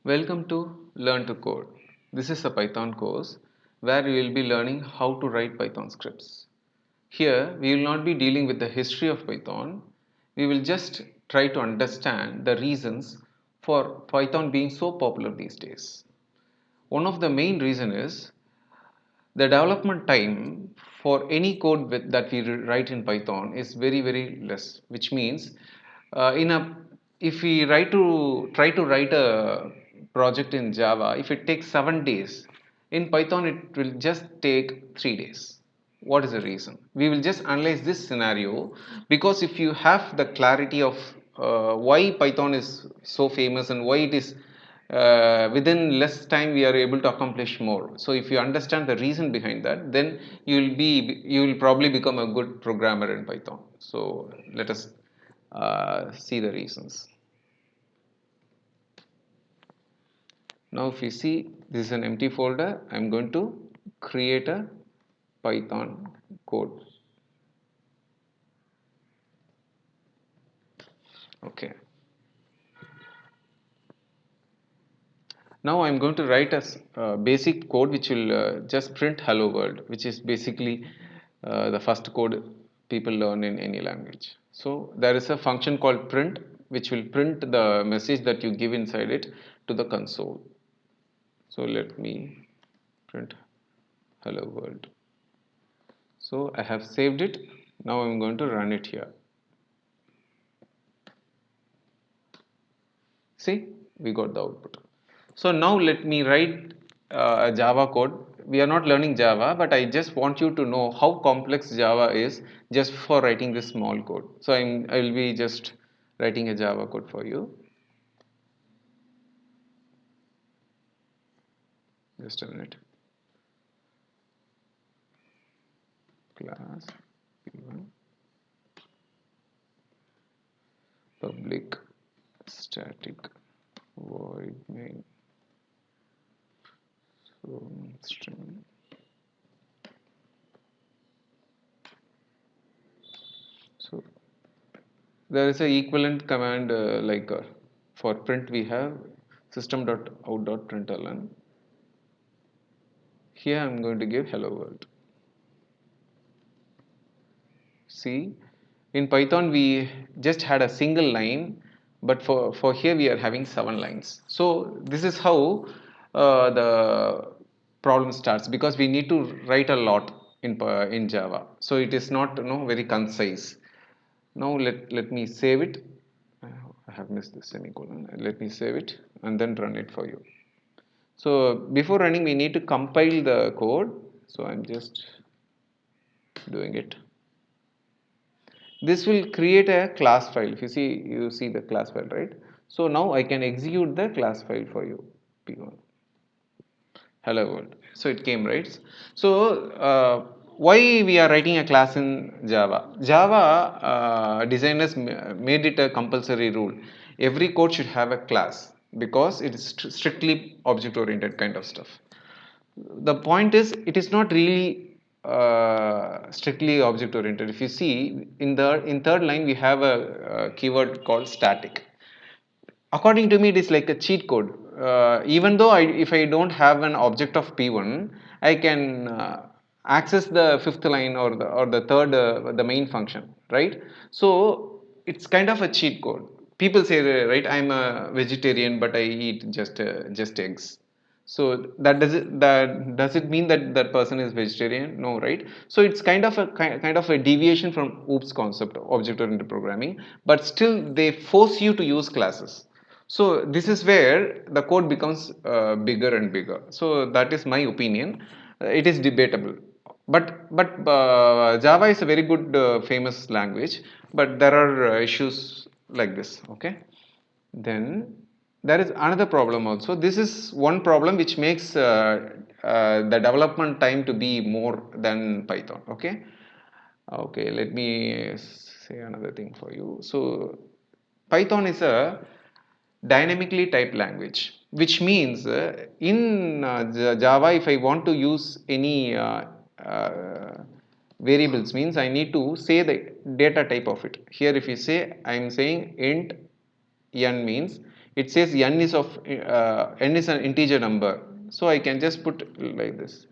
Welcome to Learn to Code. This is a Python course where we will be learning how to write Python scripts. Here, we will not be dealing with the history of Python. We will just try to understand the reasons for Python being so popular these days. One of the main reason is the development time for any code that we write in Python is very less, which means in a if we try to write a project in Java, if it takes 7 days, in Python it will just take 3 days. What is the reason? We will just analyze this scenario because if you have the clarity of why Python is so famous and why it is within less time we are able to accomplish more. So if you understand the reason behind that, then you will probably become a good programmer in Python. So let us see the reasons. Now if you see this is an empty folder, I'm going to create a Python code. Okay. Now I'm going to write a basic code which will just print hello world, which is basically the first code people learn in any language. So there is a function called print which will print the message that you give inside it to the console. So let me print hello world. So I have saved it. Now I'm going to run it here. See, we got the output. So now let me write a Java code. We are not learning Java, but I just want you to know how complex Java is just for writing this small code. So I will be just writing a Java code for you. Just a minute. Class P1 public static void main. So string. So there is a equivalent command for print we have system.out.println. Here I'm going to give hello world. See, in Python we just had a single line, but for here we are having 7 lines. So this is how the problem starts because we need to write a lot in Java. So it is not very concise. Now let me save it. I have missed the semicolon. Let me save it and then run it for you. So before running we need to compile the code. So I'm just doing it. This will create a class file. If you see the class file, right? So now I can execute the class file for you. P1 hello world. So it came, right? So why we are writing a class in Java? Java designers made it a compulsory rule. Every code should have a class because it is strictly object oriented kind of stuff. The point is it is not really strictly object oriented. If you see in third line we have a keyword called static. According to me it is like a cheat code. Even though if I don't have an object of p1, I can access the fifth line or the third the main function, right? So it's kind of a cheat code. People say, right, I'm a vegetarian but I eat just eggs. So that does it mean that that person is vegetarian? No, right? So it's kind of a deviation from OOPS concept, object oriented programming, but still they force you to use classes. So this is where the code becomes bigger and bigger. So that is my opinion. It is debatable, but Java is a very good famous language, but there are issues like this. Okay, then there is another problem also. This is one problem which makes the development time to be more than Python. Okay, okay. Let me say another thing for you. So Python is a dynamically typed language, which means in Java, if I want to use any uh, variables, means I need to say the data type of it. Here, if you say I am saying int n means it says n is of n is an integer number, so I can just put like this.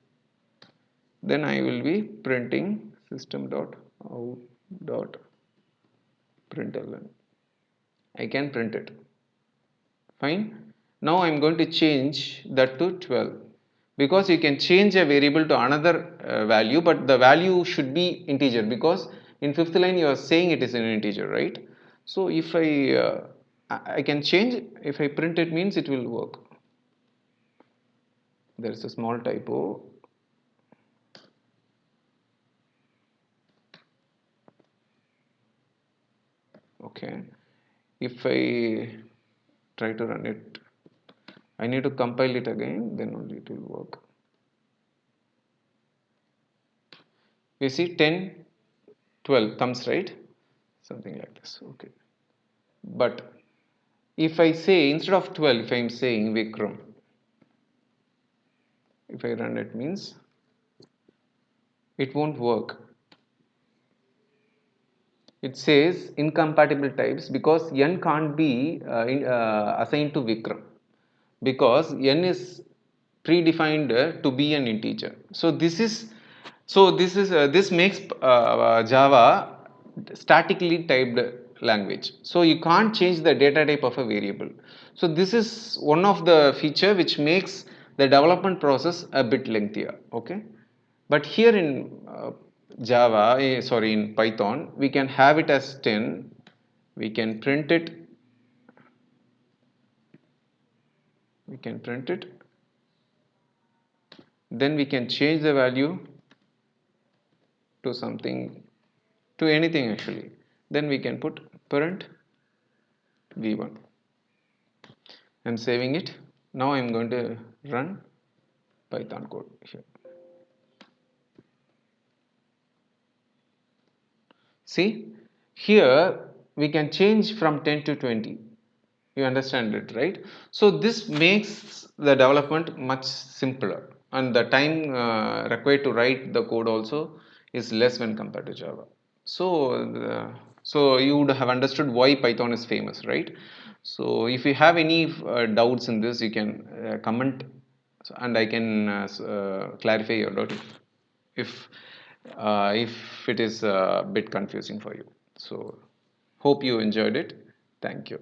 Then I will be printing system dot out dot println. I can print it. Fine. Now I'm going to change that to 12, because you can change a variable to another value, but the value should be integer, because in fifth line you are saying it is an integer, right? So if I can change, if I print it means it will work. There is a small typo. Okay. If I try to run it, I need to compile it again, then only it will work. You see 10, 12 thumbs, right? Something like this. Okay. But if I say instead of 12, if I am saying Vikram, if I run it means it won't work. It says incompatible types because n can't be assigned to Vikram, because n is predefined to be an integer. So this makes Java statically typed language. So you can't change the data type of a variable. So this is one of the feature which makes the development process a bit lengthier. Okay, but here in Java, sorry, in Python, we can have it as 10. We can print it. We can print it. Then we can change the value to something, to anything actually. Then we can put parent v1. I'm saving it. Now I'm going to run Python code here. See, here we can change from 10 to 20. You understand it, right? So this makes the development much simpler, and the time required to write the code also is less when compared to Java. So you would have understood why Python is famous, right? So if you have any doubts in this, you can comment, and I can clarify your doubt if it is a bit confusing for you. So hope you enjoyed it. Thank you.